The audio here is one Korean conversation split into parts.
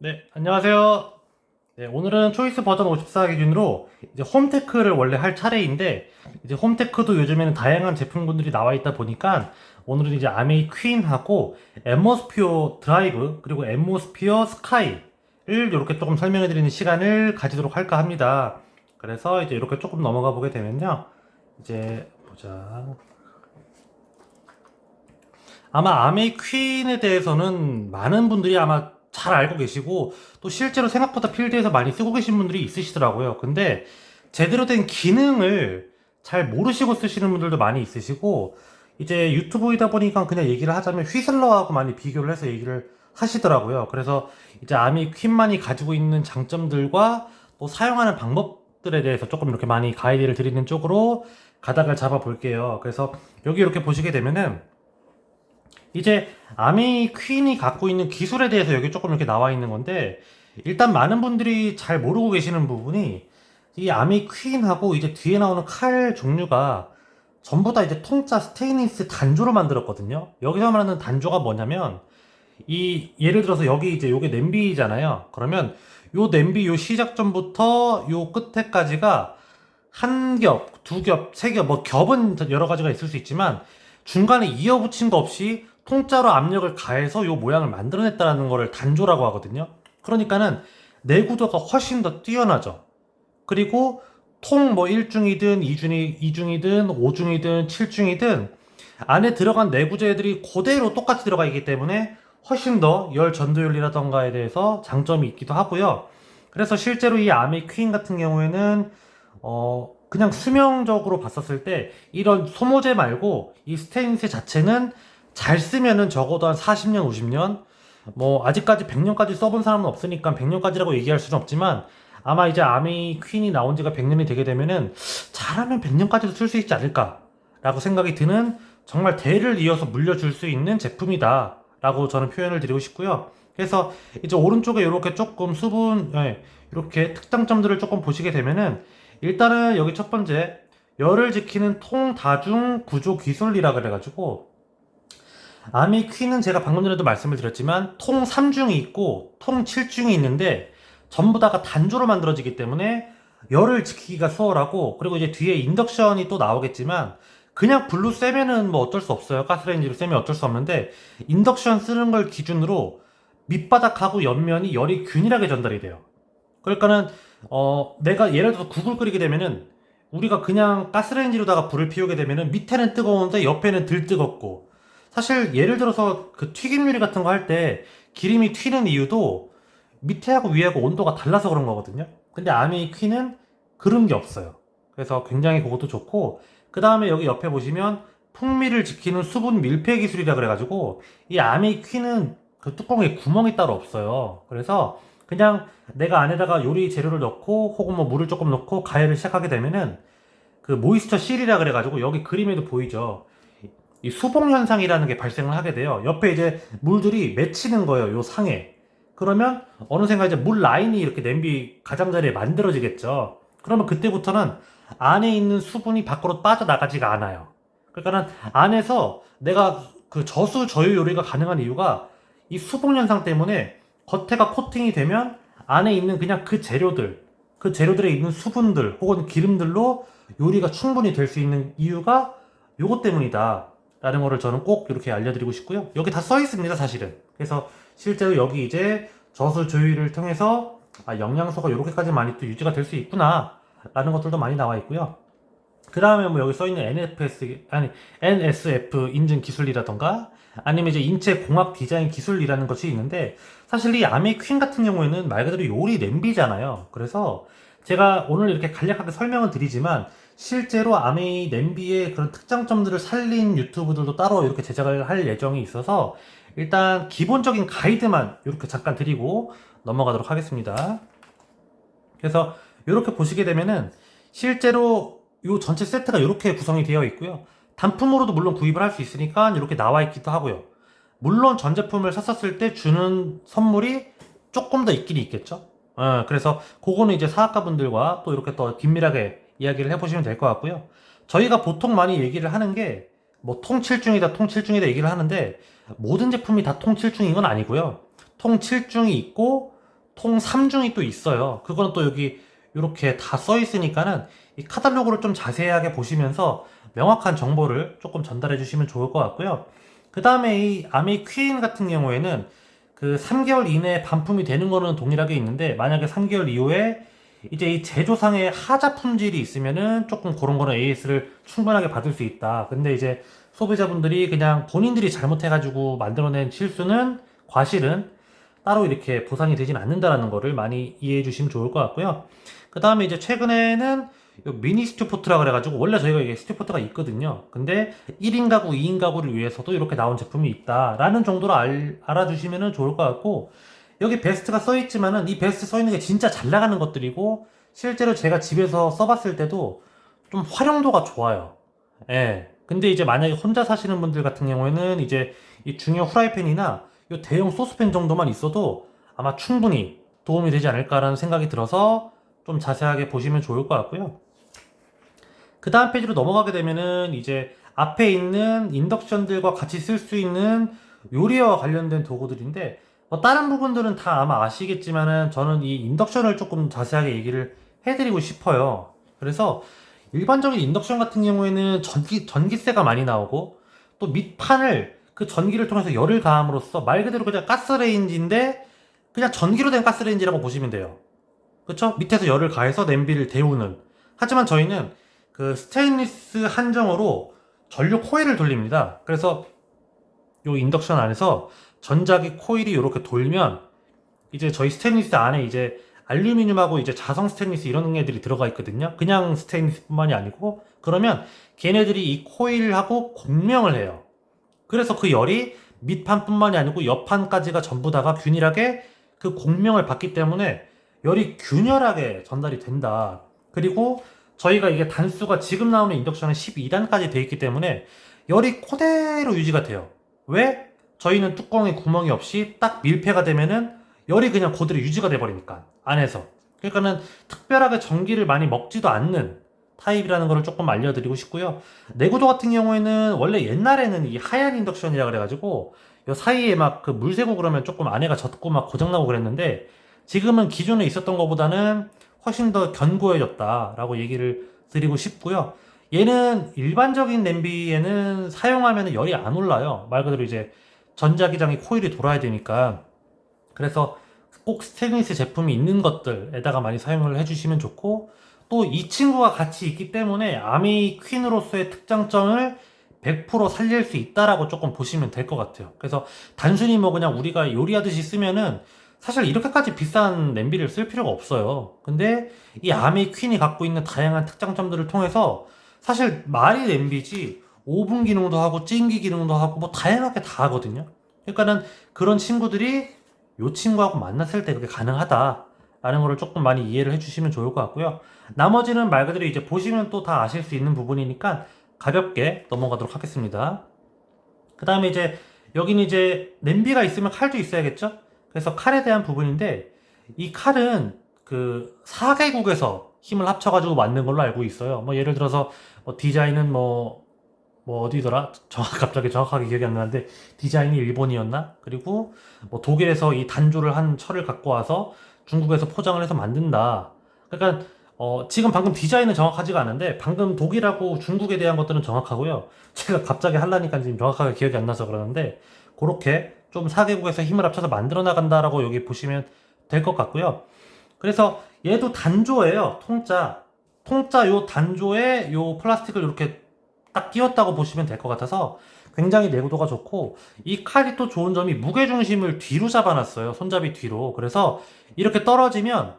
네, 안녕하세요. 네, 오늘은 초이스 버전 54 기준으로 이제 홈테크를 원래 할 차례인데, 이제 홈테크도 요즘에는 다양한 제품군들이 나와 있다 보니까 오늘은 이제 아메이 퀸하고 앰모스피어 드라이브 그리고 앰모스피어 스카이를 이렇게 조금 설명해 드리는 시간을 가지도록 할까 합니다. 그래서 이제 이렇게 조금 넘어가 보게 되면요. 이제 보자. 아마 아메이 퀸에 대해서는 많은 분들이 아마 잘 알고 계시고 또 실제로 생각보다 필드에서 많이 쓰고 계신 분들이 있으시더라고요. 근데 제대로 된 기능을 잘 모르시고 쓰시는 분들도 많이 있으시고 이제 유튜브이다 보니까 그냥 얘기를 하자면 휘슬러하고 많이 비교를 해서 얘기를 하시더라고요. 그래서 이제 아메이 퀸만이 가지고 있는 장점들과 또 사용하는 방법들에 대해서 조금 이렇게 많이 가이드를 드리는 쪽으로 가닥을 잡아 볼게요. 그래서 여기 이렇게 보시게 되면은 이제 아미 퀸이 갖고 있는 기술에 대해서 여기 조금 이렇게 나와 있는 건데 일단 많은 분들이 잘 모르고 계시는 부분이 이 아미 퀸하고 이제 뒤에 나오는 칼 종류가 전부 다 이제 통짜 스테인리스 단조로 만들었거든요. 여기서 말하는 단조가 뭐냐면 이 예를 들어서 여기 이제 요게 냄비잖아요. 그러면 요 냄비 요 시작점부터 요 끝에까지가 한 겹, 두 겹, 세 겹, 뭐 겹은 여러 가지가 있을 수 있지만 중간에 이어붙인 거 없이 통짜로 압력을 가해서 요 모양을 만들어냈다는 거를 단조라고 하거든요. 그러니까는 내구도가 훨씬 더 뛰어나죠. 그리고 통 뭐 1중이든 2중이든 5중이든 7중이든 안에 들어간 내구재들이 그대로 똑같이 들어가 있기 때문에 훨씬 더 열 전도율이라던가에 대해서 장점이 있기도 하고요. 그래서 실제로 이 아미 퀸 같은 경우에는 그냥 수명적으로 봤었을 때 이런 소모재 말고 이 스테인리스 자체는 잘 쓰면은 적어도 한 40년, 50년, 뭐 아직까지 100년까지 써본 사람은 없으니까 100년까지라고 얘기할 수는 없지만 아마 이제 아미 퀸이 나온 지가 100년이 되게 되면은 잘하면 100년까지도 쓸 수 있지 않을까라고 생각이 드는 정말 대를 이어서 물려줄 수 있는 제품이다라고 저는 표현을 드리고 싶고요. 그래서 이제 오른쪽에 이렇게 조금 수분, 이렇게 특장점들을 조금 보시게 되면은 일단은 여기 첫 번째 열을 지키는 통다중 구조 기술이라 그래가지고 아미 퀸은 제가 방금 전에도 말씀을 드렸지만 통 3중이 있고 통 7중이 있는데 전부 다가 단조로 만들어지기 때문에 열을 지키기가 수월하고 그리고 이제 뒤에 인덕션이 또 나오겠지만 그냥 불로 쐬면은 뭐 어쩔 수 없어요. 가스레인지로 쐬면 어쩔 수 없는데 인덕션 쓰는 걸 기준으로 밑바닥하고 옆면이 열이 균일하게 전달이 돼요. 그러니까는 내가 예를 들어서 국을 끓이게 되면은 우리가 그냥 가스레인지로다가 불을 피우게 되면은 밑에는 뜨거운데 옆에는 덜 뜨겁고 사실 예를 들어서 그 튀김 요리 같은 거 할 때 기름이 튀는 이유도 밑에하고 위하고 온도가 달라서 그런 거거든요. 근데 아미 퀸은 그런 게 없어요. 그래서 굉장히 그것도 좋고 그 다음에 여기 옆에 보시면 풍미를 지키는 수분 밀폐 기술이라 그래가지고 이 아미 퀸은 그 뚜껑에 구멍이 따로 없어요. 그래서 그냥 내가 안에다가 요리 재료를 넣고 혹은 뭐 물을 조금 넣고 가열을 시작하게 되면은 그 모이스처 실이라 그래가지고 여기 그림에도 보이죠. 이 수봉 현상이라는 게 발생을 하게 돼요. 옆에 이제 물들이 맺히는 거예요. 요 상에. 그러면 어느샌가 이제 물 라인이 이렇게 냄비 가장자리에 만들어지겠죠. 그러면 그때부터는 안에 있는 수분이 밖으로 빠져나가지가 않아요. 그러니까는 안에서 내가 그 저수 저유 요리가 가능한 이유가 이 수봉 현상 때문에 겉에가 코팅이 되면 안에 있는 그냥 그 재료들, 그 재료들에 있는 수분들 혹은 기름들로 요리가 충분히 될 수 있는 이유가 요것 때문이다. 라는 거를 저는 꼭 이렇게 알려드리고 싶고요. 여기 다 써 있습니다, 사실은. 그래서 실제로 여기 이제 저수 조율을 통해서 영양소가 이렇게까지 많이 또 유지가 될 수 있구나. 라는 것들도 많이 나와 있고요. 그 다음에 뭐 여기 써있는 NSF 인증 기술이라던가 아니면 이제 인체 공학 디자인 기술이라는 것이 있는데 사실 이 아메 퀸 같은 경우에는 말 그대로 요리 냄비잖아요. 그래서 제가 오늘 이렇게 간략하게 설명을 드리지만 실제로 아메이 냄비의 그런 특장점들을 살린 유튜브들도 따로 이렇게 제작을 할 예정이 있어서 일단 기본적인 가이드만 이렇게 잠깐 드리고 넘어가도록 하겠습니다. 그래서 이렇게 보시게 되면은 실제로 이 전체 세트가 이렇게 구성이 되어 있고요. 단품으로도 물론 구입을 할 수 있으니까 이렇게 나와 있기도 하고요. 물론 전 제품을 샀었을 때 주는 선물이 조금 더 있긴 있겠죠. 그래서 그거는 이제 사학가분들과 또 이렇게 또 긴밀하게 이야기를 해보시면 될 것 같고요. 저희가 보통 많이 얘기를 하는 게 뭐 통칠중이다 통칠중이다 얘기를 하는데 모든 제품이 다 통칠중인 건 아니고요. 통칠중이 있고 통 3중이 또 있어요. 그거는 또 여기 이렇게 다 써 있으니까는 이 카탈로그를 좀 자세하게 보시면서 명확한 정보를 조금 전달해 주시면 좋을 것 같고요. 그 다음에 이 아메이 퀸 같은 경우에는 그 3개월 이내에 반품이 되는 거는 동일하게 있는데, 만약에 3개월 이후에 이제 이 제조상의 하자 품질이 있으면은 조금 그런 거는 AS를 충분하게 받을 수 있다. 근데 이제 소비자분들이 그냥 본인들이 잘못해가지고 만들어낸 실수는, 과실은 따로 이렇게 보상이 되진 않는다라는 거를 많이 이해해 주시면 좋을 것 같고요. 그 다음에 이제 최근에는 요 미니 스튜포트라 그래가지고, 원래 저희가 이게 스튜포트가 있거든요. 근데 1인 가구, 2인 가구를 위해서도 이렇게 나온 제품이 있다라는 정도로 알아주시면 좋을 것 같고, 여기 베스트가 써있지만은 이 베스트 써있는 게 진짜 잘 나가는 것들이고, 실제로 제가 집에서 써봤을 때도 좀 활용도가 좋아요. 예. 근데 이제 만약에 혼자 사시는 분들 같은 경우에는 이제 이 중형 후라이팬이나 이 대형 소스팬 정도만 있어도 아마 충분히 도움이 되지 않을까라는 생각이 들어서 좀 자세하게 보시면 좋을 것 같고요. 그 다음 페이지로 넘어가게 되면은 이제 앞에 있는 인덕션들과 같이 쓸 수 있는 요리와 관련된 도구들인데, 뭐 다른 부분들은 다 아마 아시겠지만은 저는 이 인덕션을 조금 자세하게 얘기를 해드리고 싶어요. 그래서 일반적인 인덕션 같은 경우에는 전기세가 많이 나오고, 또 밑판을 그 전기를 통해서 열을 가함으로써 말 그대로 그냥 가스레인지인데 그냥 전기로 된 가스레인지라고 보시면 돼요. 그쵸? 밑에서 열을 가해서 냄비를 데우는. 하지만 저희는 그 스테인리스 한정으로 전류 코일을 돌립니다. 그래서 요 인덕션 안에서 전자기 코일이 이렇게 돌면 이제 저희 스테인리스 안에 이제 알루미늄하고 이제 자성 스테인리스 이런 애들이 들어가 있거든요. 그냥 스테인리스뿐만이 아니고, 그러면 걔네들이 이 코일하고 공명을 해요. 그래서 그 열이 밑판뿐만이 아니고 옆판까지가 전부 다가 균일하게 그 공명을 받기 때문에 열이 균열하게 전달이 된다. 그리고 저희가 이게 단수가 지금 나오는 인덕션은 12단까지 돼 있기 때문에 열이 그대로 유지가 돼요. 왜? 저희는 뚜껑에 구멍이 없이 딱 밀폐가 되면은 열이 그냥 그대로 유지가 돼 버리니까, 안에서. 그러니까는 특별하게 전기를 많이 먹지도 않는 타입이라는 거를 조금 알려드리고 싶고요. 내구도 같은 경우에는 원래 옛날에는 이 하얀 인덕션이라 그래가지고 요 사이에 막 그 물 새고 그러면 조금 안에가 젖고 막 고장나고 그랬는데, 지금은 기존에 있었던 것보다는 훨씬 더 견고해졌다라고 얘기를 드리고 싶고요. 얘는 일반적인 냄비에는 사용하면 열이 안 올라요. 말 그대로 이제 전자기장이 코일이 돌아야 되니까. 그래서 꼭 스테인리스 제품이 있는 것들에다가 많이 사용을 해주시면 좋고, 또 이 친구가 같이 있기 때문에 아메이 퀸으로서의 특장점을 100% 살릴 수 있다라고 조금 보시면 될 것 같아요. 그래서 단순히 뭐 그냥 우리가 요리하듯이 쓰면은 사실 이렇게까지 비싼 냄비를 쓸 필요가 없어요. 근데 이 아메이 퀸이 갖고 있는 다양한 특장점들을 통해서 사실 말이 냄비지 오븐 기능도 하고 찜기 기능도 하고 뭐 다양하게 다 하거든요. 그러니까는 그런 친구들이 요 친구하고 만났을 때 그게 가능하다라는 거를 조금 많이 이해를 해주시면 좋을 것 같고요. 나머지는 말 그대로 이제 보시면 또 다 아실 수 있는 부분이니까 가볍게 넘어가도록 하겠습니다. 그 다음에 이제 여기는 이제 냄비가 있으면 칼도 있어야겠죠? 그래서 칼에 대한 부분인데, 이 칼은 그 4개국에서 힘을 합쳐가지고 만든 걸로 알고 있어요. 뭐 예를 들어서 뭐 디자인은 뭐 어디더라? 갑자기 정확하게 기억이 안 나는데, 디자인이 일본이었나? 그리고 뭐 독일에서 이 단조를 한 철을 갖고 와서 중국에서 포장을 해서 만든다. 그러니까 지금 방금 디자인은 정확하지가 않은데 방금 독일하고 중국에 대한 것들은 정확하고요. 제가 갑자기 하려니까 지금 정확하게 기억이 안 나서 그러는데, 그렇게 좀 4개국에서 힘을 합쳐서 만들어 나간다라고 여기 보시면 될 것 같고요. 그래서 얘도 단조예요. 통짜 요 단조에 요 플라스틱을 이렇게 딱 끼웠다고 보시면 될 것 같아서 굉장히 내구도가 좋고, 이 칼이 또 좋은 점이 무게중심을 뒤로 잡아놨어요. 손잡이 뒤로. 그래서 이렇게 떨어지면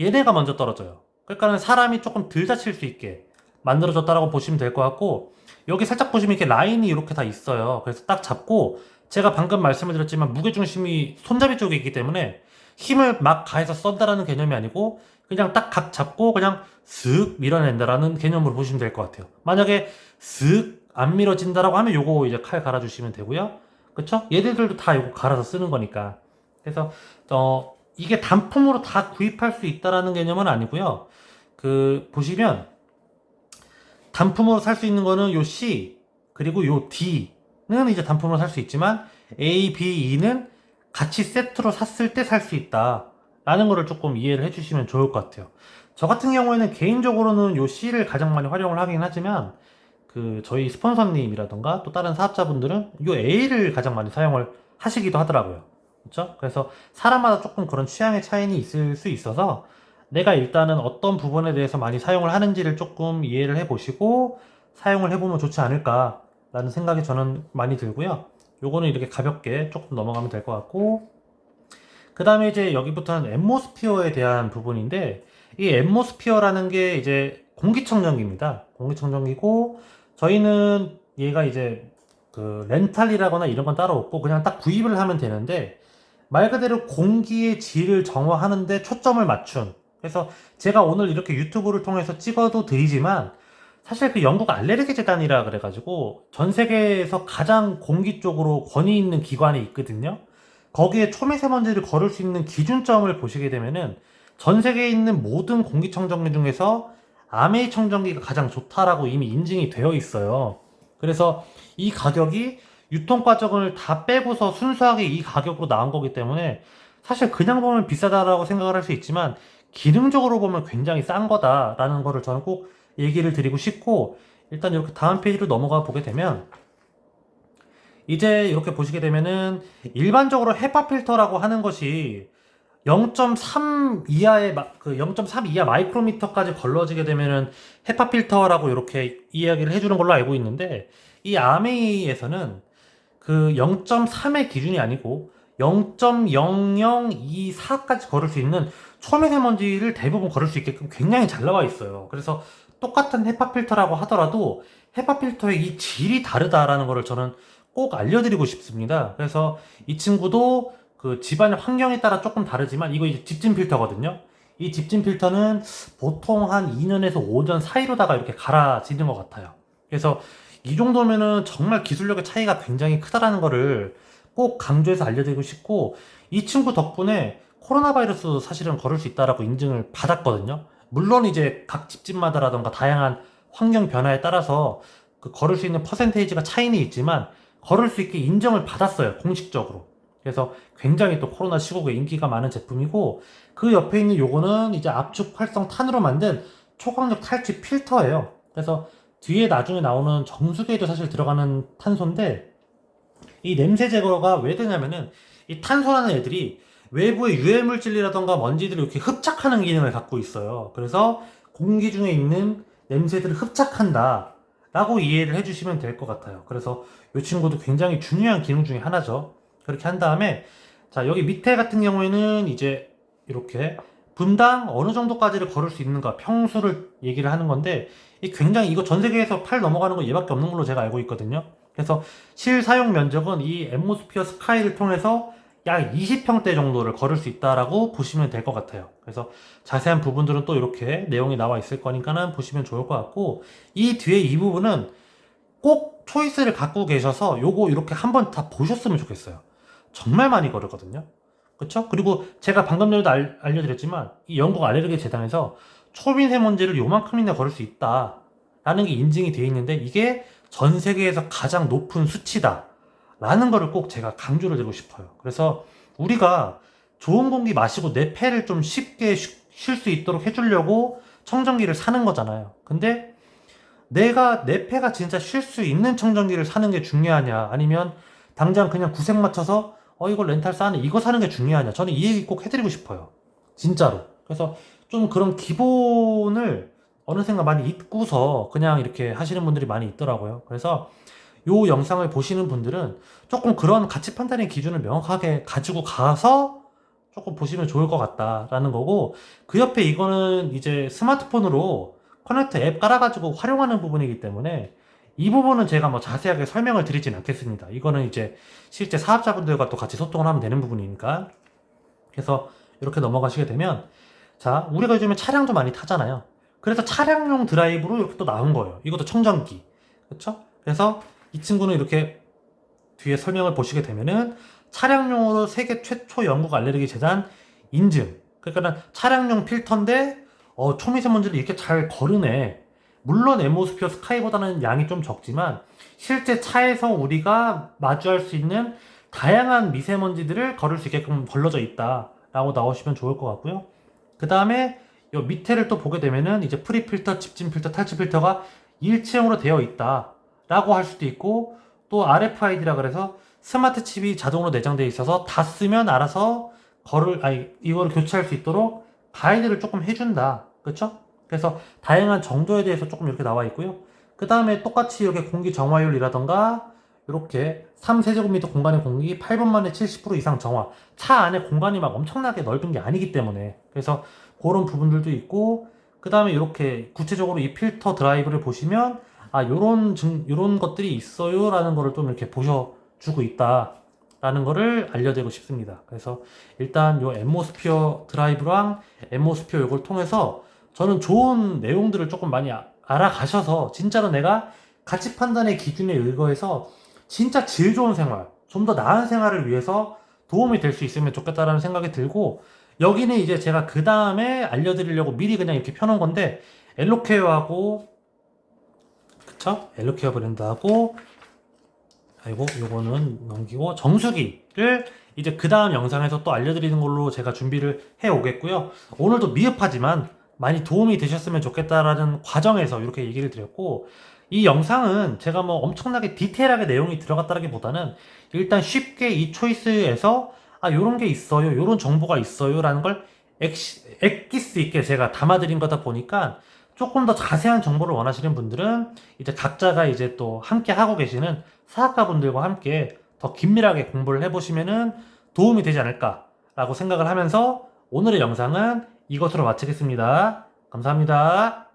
얘네가 먼저 떨어져요. 그러니까는 사람이 조금 덜 다칠 수 있게 만들어졌다라고 보시면 될 것 같고, 여기 살짝 보시면 이렇게 라인이 이렇게 다 있어요. 그래서 딱 잡고, 제가 방금 말씀을 드렸지만 무게중심이 손잡이 쪽에 있기 때문에 힘을 막 가해서 쏜다라는 개념이 아니고 그냥 딱 각 잡고 그냥 슥 밀어낸다라는 개념으로 보시면 될 것 같아요. 만약에 슥 안 밀어진다라고 하면 요거 이제 칼 갈아주시면 되고요. 그쵸? 얘네들도 다 요거 갈아서 쓰는 거니까. 그래서 이게 단품으로 다 구입할 수 있다라는 개념은 아니고요. 그 보시면 단품으로 살 수 있는 거는 요 C 그리고 요 D는 이제 단품으로 살 수 있지만 A, B, E는 같이 세트로 샀을 때 살 수 있다. 라는 거를 조금 이해를 해주시면 좋을 것 같아요. 저 같은 경우에는 개인적으로는 요 C를 가장 많이 활용을 하긴 하지만 그 저희 스폰서님이라던가 또 다른 사업자분들은 요 A를 가장 많이 사용을 하시기도 하더라고요. 그렇죠? 그래서 사람마다 조금 그런 취향의 차이는 있을 수 있어서 내가 일단은 어떤 부분에 대해서 많이 사용을 하는지를 조금 이해를 해보시고 사용을 해보면 좋지 않을까라는 생각이 저는 많이 들고요. 요거는 이렇게 가볍게 조금 넘어가면 될 것 같고, 그 다음에 이제 여기부터는 앰모스피어에 대한 부분인데, 이 앰모스피어라는 게 이제 공기청정기입니다. 공기청정기고, 저희는 얘가 이제 그 렌탈이라거나 이런 건 따로 없고 그냥 딱 구입을 하면 되는데, 말 그대로 공기의 질을 정화하는데 초점을 맞춘, 그래서 제가 오늘 이렇게 유튜브를 통해서 찍어도 드리지만 사실 그 영국 알레르기 재단이라 그래가지고 전 세계에서 가장 공기 쪽으로 권위 있는 기관이 있거든요. 거기에 초미세먼지를 거를 수 있는 기준점을 보시게 되면은 전 세계에 있는 모든 공기청정기 중에서 아메이 청정기가 가장 좋다라고 이미 인증이 되어 있어요. 그래서 이 가격이 유통 과정을 다 빼고서 순수하게 이 가격으로 나온 거기 때문에 사실 그냥 보면 비싸다라고 생각을 할 수 있지만 기능적으로 보면 굉장히 싼 거다라는 거를 저는 꼭 얘기를 드리고 싶고, 일단 이렇게 다음 페이지로 넘어가 보게 되면 이제 이렇게 보시게 되면은 일반적으로 헤파 필터라고 하는 것이 0.3 이하의 그 0.3 이하 마이크로미터까지 걸러지게 되면은 헤파 필터라고 이렇게 이야기를 해주는 걸로 알고 있는데, 이 아메이에서는 그 0.3의 기준이 아니고 0.0024까지 걸을 수 있는 초미세먼지를 대부분 걸을 수 있게끔 굉장히 잘 나와 있어요. 그래서 똑같은 헤파 필터라고 하더라도 헤파 필터의 이 질이 다르다라는 거를 저는 꼭 알려드리고 싶습니다. 그래서 이 친구도 그 집안의 환경에 따라 조금 다르지만 이거 이제 집진 필터거든요. 이 집진 필터는 보통 한 2년에서 5년 사이로다가 이렇게 갈아지는 것 같아요. 그래서 이 정도면은 정말 기술력의 차이가 굉장히 크다라는 거를 꼭 강조해서 알려드리고 싶고, 이 친구 덕분에 코로나 바이러스도 사실은 걸을 수 있다라고 인증을 받았거든요. 물론 이제 각 집집마다라던가 다양한 환경 변화에 따라서 그 걸을 수 있는 퍼센테이지가 차이는 있지만 걸을 수 있게 인정을 받았어요, 공식적으로. 그래서 굉장히 또 코로나 시국에 인기가 많은 제품이고, 그 옆에 있는 요거는 이제 압축 활성 탄으로 만든 초강력 탈취 필터예요. 그래서 뒤에 나중에 나오는 정수기에도 사실 들어가는 탄소인데, 이 냄새 제거가 왜 되냐면은 이 탄소라는 애들이 외부의 유해 물질이라던가 먼지들을 이렇게 흡착하는 기능을 갖고 있어요. 그래서 공기 중에 있는 냄새들을 흡착한다 라고 이해를 해주시면 될 것 같아요. 그래서 이 친구도 굉장히 중요한 기능 중에 하나죠. 그렇게 한 다음에, 자, 여기 밑에 같은 경우에는 이제 이렇게 분당 어느 정도까지를 걸을 수 있는가 평수를 얘기를 하는 건데, 이 굉장히 이거 전 세계에서 팔 넘어가는 거 얘밖에 없는 걸로 제가 알고 있거든요. 그래서 실사용 면적은 이 앰모스피어 스카이를 통해서 약 20평대 정도를 걸을 수 있다라고 보시면 될 것 같아요. 그래서 자세한 부분들은 또 이렇게 내용이 나와 있을 거니까는 보시면 좋을 것 같고, 이 뒤에 이 부분은 꼭 초이스를 갖고 계셔서 요거 이렇게 한번 다 보셨으면 좋겠어요. 정말 많이 걸었거든요. 그쵸? 그리고 제가 방금 전에도 알려드렸지만 이 영국 알레르기 재단에서 초미세먼지를 요만큼이나 걸을 수 있다 라는 게 인증이 되어 있는데, 이게 전 세계에서 가장 높은 수치다 라는 거를 꼭 제가 강조를 드리고 싶어요. 그래서 우리가 좋은 공기 마시고 내 폐를 좀 쉽게 쉴 수 있도록 해주려고 청정기를 사는 거잖아요. 근데 내가 내 폐가 진짜 쉴 수 있는 청정기를 사는 게 중요하냐, 아니면 당장 그냥 구색 맞춰서 이거 렌탈 싸네 이거 사는 게 중요하냐, 저는 이 얘기 꼭 해드리고 싶어요. 진짜로. 그래서 좀 그런 기본을 어느샌가 많이 잊고서 그냥 이렇게 하시는 분들이 많이 있더라고요. 그래서 요 영상을 보시는 분들은 조금 그런 가치 판단의 기준을 명확하게 가지고 가서 조금 보시면 좋을 것 같다라는 거고, 그 옆에 이거는 이제 스마트폰으로 커넥트 앱 깔아가지고 활용하는 부분이기 때문에 이 부분은 제가 뭐 자세하게 설명을 드리진 않겠습니다. 이거는 이제 실제 사업자분들과 또 같이 소통을 하면 되는 부분이니까. 그래서 이렇게 넘어가시게 되면, 자, 우리가 요즘에 차량도 많이 타잖아요. 그래서 차량용 드라이브로 이렇게 또 나온 거예요. 이것도 청정기. 그쵸? 그래서 이 친구는 이렇게 뒤에 설명을 보시게 되면은 차량용으로 세계 최초 영국 알레르기 재단 인증. 그러니까 차량용 필터인데 초미세먼지를 이렇게 잘 거르네. 물론 앰모스피어 스카이보다는 양이 좀 적지만 실제 차에서 우리가 마주할 수 있는 다양한 미세먼지들을 거를 수 있게끔 걸러져 있다라는 라고 나오시면 좋을 것 같고요. 그 다음에 요 밑에를 또 보게 되면은 이제 프리 필터, 집진 필터, 탈취 필터가 일체형으로 되어 있다 라고 할 수도 있고, 또 RFID라 그래서 스마트 칩이 자동으로 내장되어 있어서 다 쓰면 알아서 이거를 교체할 수 있도록 가이드를 조금 해준다. 그쵸? 그래서 다양한 정도에 대해서 조금 이렇게 나와 있고요. 그 다음에 똑같이 이렇게 공기 정화율이라던가 이렇게 3세제곱미터 공간의 공기 8분 만에 70% 이상 정화. 차 안에 공간이 막 엄청나게 넓은 게 아니기 때문에, 그래서 그런 부분들도 있고, 그 다음에 이렇게 구체적으로 이 필터 드라이브를 보시면 요런 것들이 있어요 라는 거를 좀 이렇게 보셔주고 있다 라는 거를 알려드리고 싶습니다. 그래서 일단 요 앰모스피어 드라이브랑 앰모스피어 요걸 통해서 저는 좋은 내용들을 조금 많이 알아가셔서 진짜로 내가 가치 판단의 기준에 의거해서 진짜 질 좋은 생활, 좀 더 나은 생활을 위해서 도움이 될 수 있으면 좋겠다라는 생각이 들고, 여기는 이제 제가 그 다음에 알려드리려고 미리 그냥 이렇게 펴놓은 건데, 엘로케어하고, 그쵸? 엘로케어 브랜드하고, 요거는 넘기고, 정수기를 이제 그 다음 영상에서 또 알려드리는 걸로 제가 준비를 해 오겠고요. 오늘도 미흡하지만 많이 도움이 되셨으면 좋겠다라는 과정에서 이렇게 얘기를 드렸고, 이 영상은 제가 뭐 엄청나게 디테일하게 내용이 들어갔다기보다는 일단 쉽게 이 초이스에서 요런 게 있어요, 요런 정보가 있어요 라는 걸 엑기스 있게 제가 담아드린 거다 보니까, 조금 더 자세한 정보를 원하시는 분들은 이제 각자가 이제 또 함께 하고 계시는 사학과분들과 함께 더 긴밀하게 공부를 해보시면은 도움이 되지 않을까라고 생각을 하면서 오늘의 영상은 이것으로 마치겠습니다. 감사합니다.